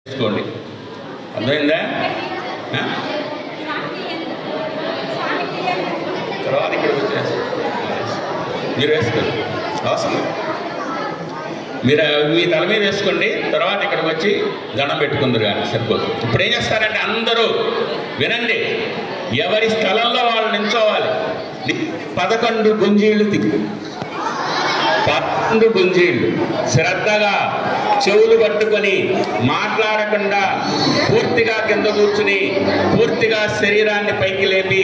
వేసుకోండి. అర్థమైందా? తర్వాత ఇక్కడికి వచ్చేసి మీరు వేసుకోండి, అవసరం మీరు మీ తల మీద వేసుకోండి. తర్వాత ఇక్కడికి వచ్చి దండం పెట్టుకుందరు కానీ సరిపోతుంది. ఇప్పుడు ఏం చేస్తారంటే అందరూ వినండి, ఎవరి స్థలంలో వాళ్ళు నించోవాలి. 11 గుంజీళ్ళు 11 గుంజీళ్ళు శ్రద్ధగా చెవులు పట్టుకొని మాట్లాడకుండా పూర్తిగా కింద కూర్చుని పూర్తిగా శరీరాన్ని పైకి లేపి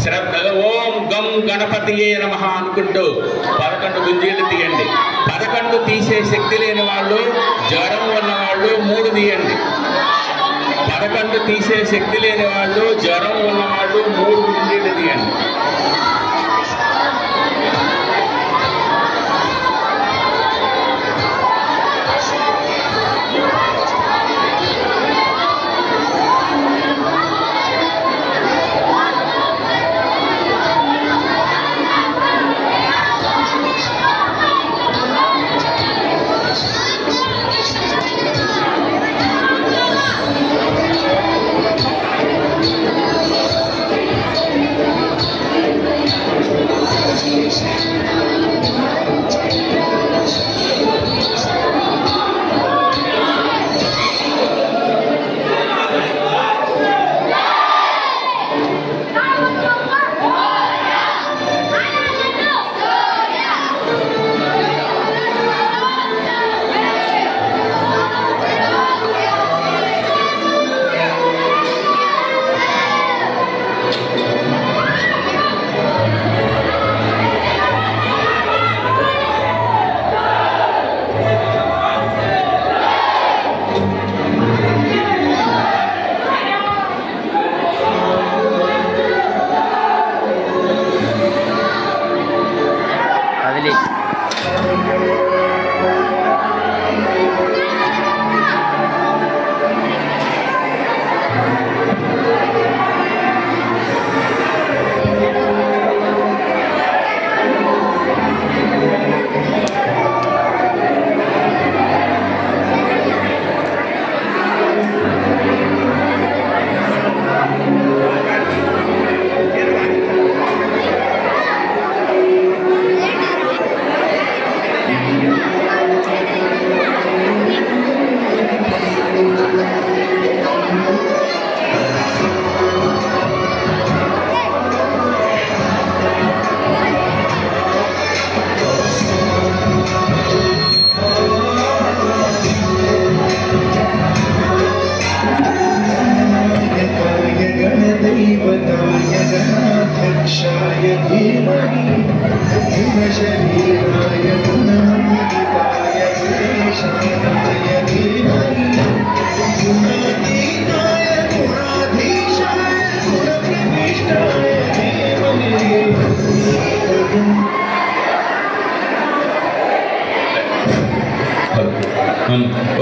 శ్రద్ధగా ఓం గం గణపతియే నమః అనుకుంటూ 11 గుంజీళ్ళు తీయండి. 11 తీసే శక్తి లేని వాళ్ళు, జ్వరం ఉన్నవాళ్ళు 3 తీయండి. 11 తీసే శక్తి లేని వాళ్ళు, జ్వరం ఉన్నవాళ్ళు 3 గుంజీళ్ళు తీయండి.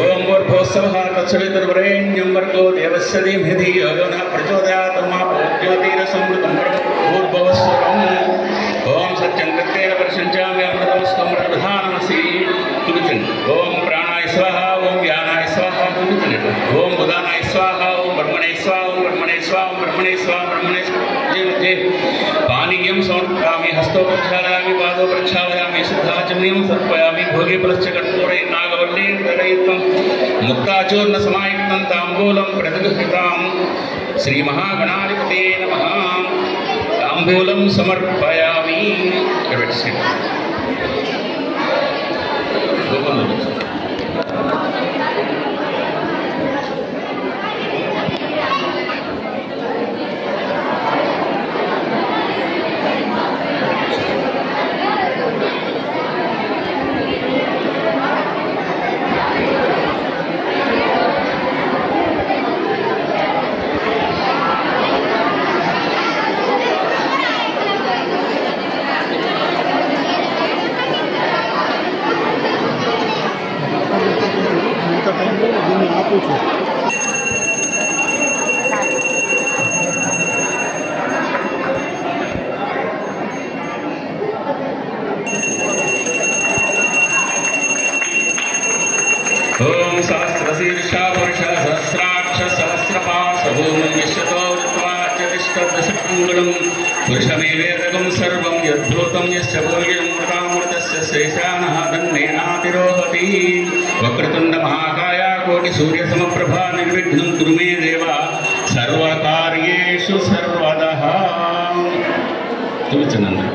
ఓం భూర్భువస్సవః తత్సవితుర్వరేణ్యం భర్గో దేవస్య ధీమహి ధియో యో నః ప్రచోదయాత్ మా జ్యోతిరసమృతం భూర్భువస్సురం. ఓం సత్యం కృత్యేన పరిశంచామి అమృతమస్తం ప్రధానమసి తులుచండి. ఓం ప్రాణాయ స్వాహ, ఓం వ్యానాయ స్వాహ తులుచండి. ఓం ఉదానాయ స్వాహ, ఓం బ్రహ్మణే స్వాహ, ఓం బ్రహ్మణే స్వాహ, ఓం బ్రహ్మణే స్వాహ, బ్రహ్మణే పానీయం సమర్పయామి, హస్తో ప్రక్షాళయామి, పాదో ప్రక్షాళయామి, శుద్ధాచమనీయం సమర్పయామి. భోగి పులశ్చ కర్పూరై నాగవల్లీం దదయిత్వం ముక్తాచూర్ణ సమాయుక్తం తాంబూలం ప్రతిగృహీతాం. శ్రీ మహాగణాధిపతే నమః. తాంబూలం సమర్పయామి. ओम सहस्रशीर्षा पुरुषः तद्दशमङ्गलं पुरुषमेवेदकं सर्वं यद्भूतं यस्य भूयमृतामृतस्य शेषानः तन्नेनातिरोहति वक्रतुण्डमहाकाय कोटिसूर्यसमप्रभा निर्विघ्नं कुरु मे देव सर्वकार्येषु सर्वदः చూపించండి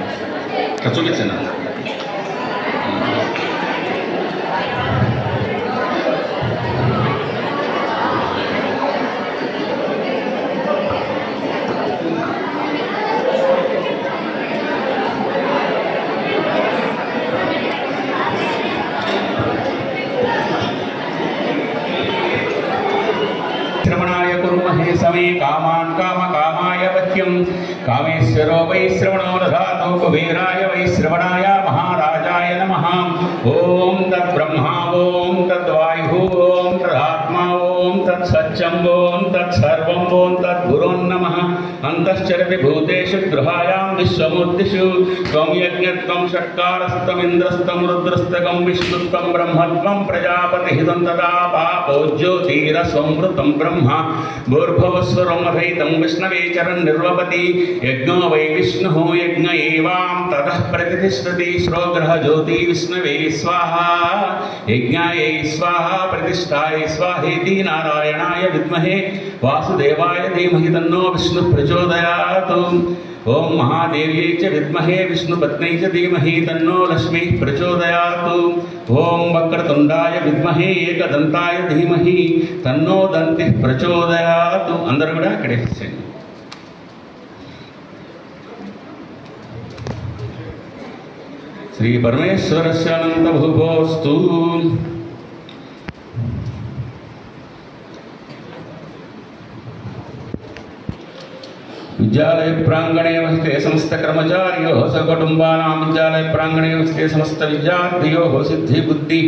श्रवणाय कुर्महे समे कामान् कामकामाय वह्यं कामेश्वरो वै श्रवणो दधातु कुबेराय वै श्रवणाय महाराजाय नमः। ओम तद्ब्रह्मा ओम तद्वायुः ओम तदात्मा ओम तत्सत्यं ओम तत्सर्वं ओम तद्गुरोन्नमः। अन्तश्चरति भूतेषु गृहायां विश्वमूर्तिषु त्वं यज्ञत्वं षट्कारस्तमिन्द्रस्तं रुद्रस्तकं विष्णुत्वं ब्रह्मत्वं प्रजापतिः तदा पापो ज्योतिरसंवृतं ब्रह्मा भूर्भुवस्वरं अधैतं विष्णवे चरन् निर्वपति यज्ञो वै विष्णुः यज्ञ एवां ततः प्रतिष्ठति श्रोग्रह ज्योति विष्णवे स्वाहा यज्ञाय स्वाहा प्रतिष्ठाय स्वाहेति नारायणाय विद्महे वासुदेवाय धीमहि तन्नो विष्णुः प्रचोदयात्। ओम महादेव्यै च विद्महे विष्णुपत्न्यै च धीमहि तन्नो लक्ष्मीः प्रचोदयात्। ओम वक्रतुण्डाय विद्महे एकदन्ताय धीमहि तन्नो दन्तिः प्रचोदयात्। अंदर కూడా ఇక్కడే చేయండి। श्री परमेश्वरस्य अनंत भूभोस्तु। विद्यालय प्रांगणे वसते समस्त कर्मचारियों सकुटुंबानां विद्यालय प्रांगणे वसते समस्त विद्यार्थियों सिद्धि बुद्धि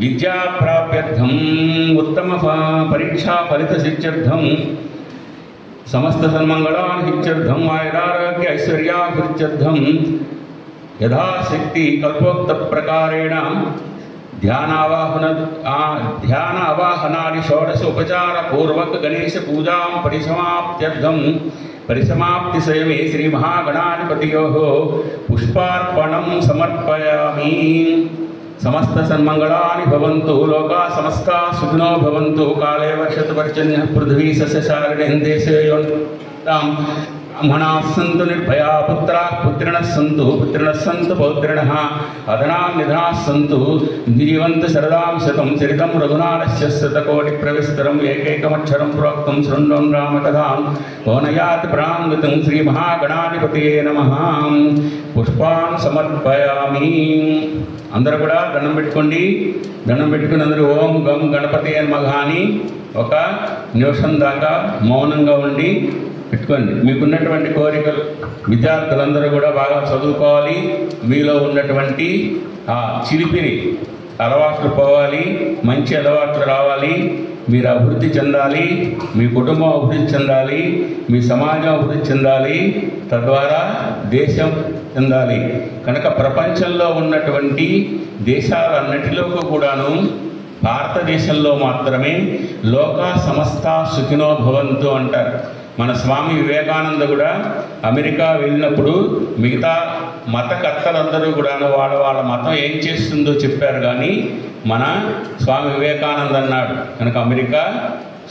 विद्या प्राप्त्यर्थम् उत्तम परीक्षा फलित सिद्ध्यर्थं समस्त सन्मंगलान् हित्यर्थं आयुरारोग्य ऐश्वर्याभिवृद्ध्यर्थं यथाशक्ति कल्पोक्त प्रकारेण ध्यान आवाहनादि षोडश उपचार पूर्वक गणेश पूजा परिसमाप्ति समये श्री महागणाधिपतयोः पुष्पार्पणं समर्पयामि। समस्त सन्मंगलानि भवन्तु लोका समस्ता सुखिनो भवन्तु काले वर्षतु पर्जन्यः पृथ्वी सस्यशालिनीं देशयोन्ताम् ब्राह्मणाः सन्तु निर्भया पुत्राः पुत्रिणः सन्तु पौत्रिणः अधनाः निधनाः सन्तु जीवन्तु शरदां शतं चरितं रघुनाथस्य शतकोटिप्रविस्तरम् एकैकमक्षरं प्रोक्तं शृण्वन् रामकथां पौनयात् प्राङ्गतं श्रीमहागणाधिपतये नमः। पुष्पान् समर्पयामि। అందరూ కూడా దండం పెట్టుకోండి। దండం పెట్టుకుని అందరూ ఓం గం గణపతి నమః అని ఒక నిమిషం దాకా మౌనంగా ఉండి పెట్టుకోండి। మీకున్నటువంటి కోరికలు విద్యార్థులందరూ కూడా బాగా చదువుకోవాలి। మీలో ఉన్నటువంటి ఆ చిలిపిని అలవాట్లు పోవాలి, మంచి అలవాట్లు రావాలి, మీరు అభివృద్ధి చెందాలి, మీ కుటుంబం అభివృద్ధి చెందాలి, మీ సమాజం అభివృద్ధి చెందాలి, తద్వారా దేశం చెందాలి। కనుక ప్రపంచంలో ఉన్నటువంటి దేశాలన్నిటిలోకి కూడాను భారతదేశంలో మాత్రమే లోక సమస్త సుఖినో భవంతు అంటారు। మన స్వామి వివేకానంద కూడా అమెరికా వెళ్ళినప్పుడు మిగతా మతకర్తలందరూ కూడా వాళ్ళ మతం ఏం చేస్తుందో చెప్పారు, కానీ మన స్వామి వివేకానంద అన్నాడు కనుక అమెరికా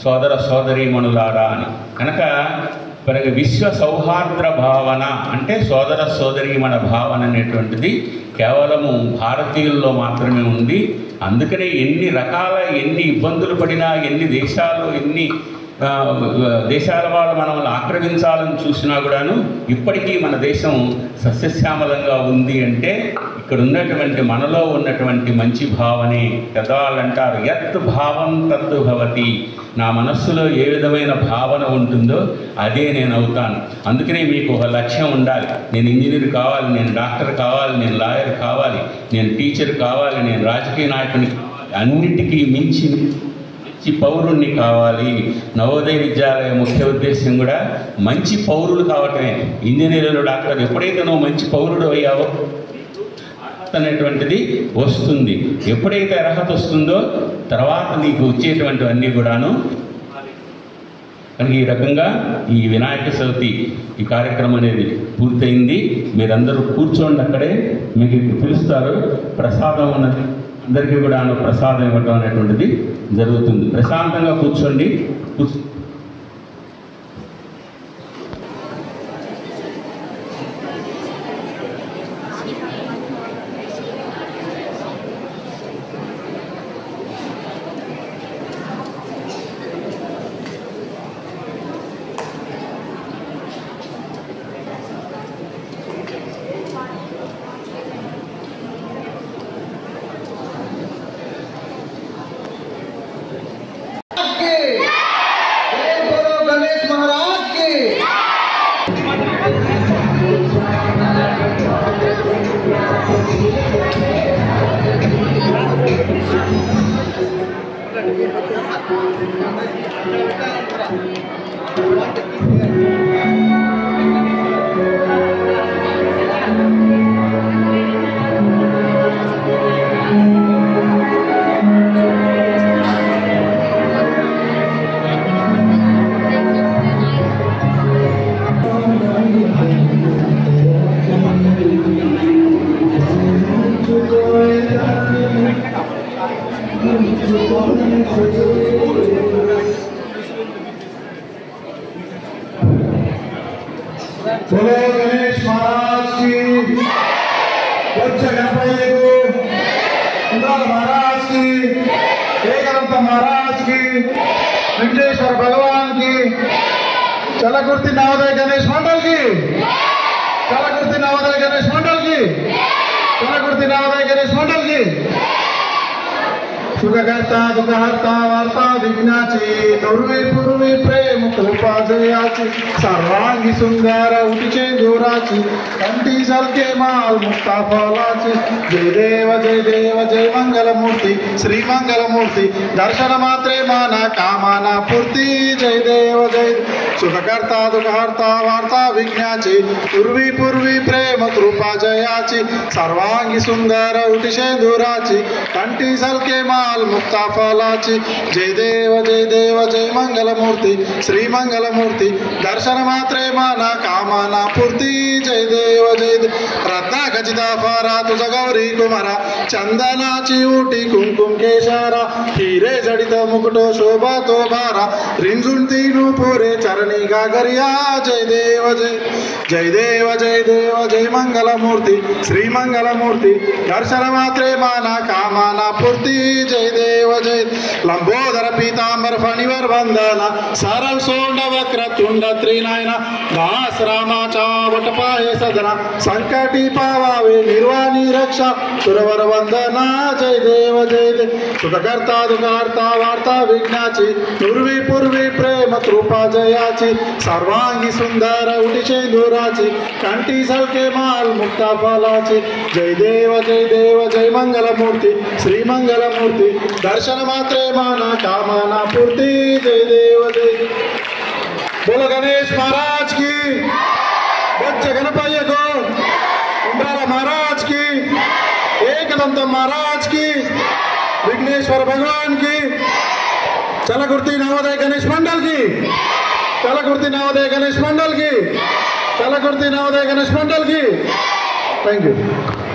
సోదర సోదరీమణులారా అని। కనుక మనకి విశ్వ సౌహార్ద్ర భావన అంటే సోదర సోదరీమణ భావన అనేటువంటిది కేవలము భారతీయుల్లో మాత్రమే ఉంది। అందుకనే ఎన్ని ఇబ్బందులు పడినా, ఎన్ని దేశాల వాళ్ళు మనల్ని ఆక్రమించాలని చూసినా కూడాను ఇప్పటికీ మన దేశం సస్యశ్యామలంగా ఉంది అంటే ఇక్కడ ఉన్నటువంటి మనలో ఉన్నటువంటి మంచి భావనే। పెద్దవాళ్ళు అంటారు యత్ భావం తత్ భవతి, నా మనస్సులో ఏ విధమైన భావన ఉంటుందో అదే నేను అవుతాను। అందుకనే మీకు ఒక లక్ష్యం ఉండాలి, నేను ఇంజనీర్ కావాలి, నేను డాక్టర్ కావాలి, నేను లాయర్ కావాలి, నేను టీచర్ కావాలి, నేను రాజకీయ నాయకుని కావాలి, అన్నిటికీ మించి పౌరుణ్ణి కావాలి। నవోదయ విద్యాలయ ముఖ్య ఉద్దేశం కూడా మంచి పౌరులు కావటమే। ఇంజనీర్లు డాక్టర్ ఎప్పుడైతే నువ్వు మంచి పౌరుడు అయ్యావో అనేటువంటిది వస్తుంది। ఎప్పుడైతే అర్హత వస్తుందో తర్వాత నీకు వచ్చేటువంటివన్నీ కూడాను కనుక ఈ రకంగా ఈ వినాయక చవితి ఈ కార్యక్రమం అనేది పూర్తయింది. మీరందరూ కూర్చోండి, అక్కడే మీకు పిలుస్తారు. ప్రసాదం ఉన్నది, అందరికీ కూడా ప్రసాదం ఇవ్వటం అనేటువంటిది జరుగుతుంది. ప్రశాంతంగా కూర్చోండి. बोलो गणेश महाराज की, महाराज की, एकांत महाराज की, वेंकटेश्वर भगवान की, चलकुर्ती नवोदय गणेश मंडल की, चलकुर्ती नवोदय गणेश मंडल की, चलकुर्ती नवोदय गणेश मंडल की. सुखकर्ता दुःखहर्ता वार्ता विघ्नाची, नुर्वी पूर्वी प्रेम कृपा जयाची, सर्वांगी सुंदर उटीचे जोराची, कंठी सलके माल मुक्ता फलाची. जय देव जय मंगलमूर्ती, श्री मंगलमूर्ती, दर्शन मात्रे माना कामाना पूर्ती. जय देव जय. सुखकर्ता दुःखहर्ता वार्ता विघ्नाची, पूर्वी पूर्वी प्रेम कृपा जयाची, सर्वांगी सुंदर उटीचे जोराची, कंठी सलके माल मुक्ता फलाची. जय देव जय मंगलमूर्ती, श्री मंगलमूर्ती, दर्शन मात्रे माना कामाना पूर्ती. जय देव रत्ना खचिता फारा तुझा गौरी कुमारा, चंदनाची उटी कुंकुम केशारा, हिरे जडित मुकुट शोभा तो भारा, रिंझुन तीनु पुरे चरणी गागरिया. जय देव जय मंगलमूर्ती, श्री मंगलमूर्ती, दर्शन मात्रे माना कामाना पूर्ती. जय देव जय. लंबोदर पीतांबर फणीवर वंदना, सरल सोंड वक्र तुंड त्रिनयना, दास रामाचा वटपाये सदना, संकटी पावावे निर्वाणी रक्षा, सुरवर वंदना. जय देव सुखकर्ता दुःखहर्ता वार्ता विघ्नाची, पूर्वी पूर्वी प्रेम कृपा जयाची, सर्वांगी सुंदर उटीचे जोराची, कंठी सलके माल मुक्ता फलाची. जय देव जय मंगलमूर्ती, श्री मंगलमूर्ती, दर्शन मात्रे माना कामाना पूर्ती. जय देव जय. बोलो गणेश महाराज की, बच्चे गणपయ్య को, उंडाला महाराज की, एकदंत महाराज की, विघ्नेश्वर भगवान की, चलकुर्ती नवोदय गणेश मंडल की, चलकुर्ती नवोदय गणेश मंडल की, चलकुर्ती नवोदय गणेश मंडल की. Thank you.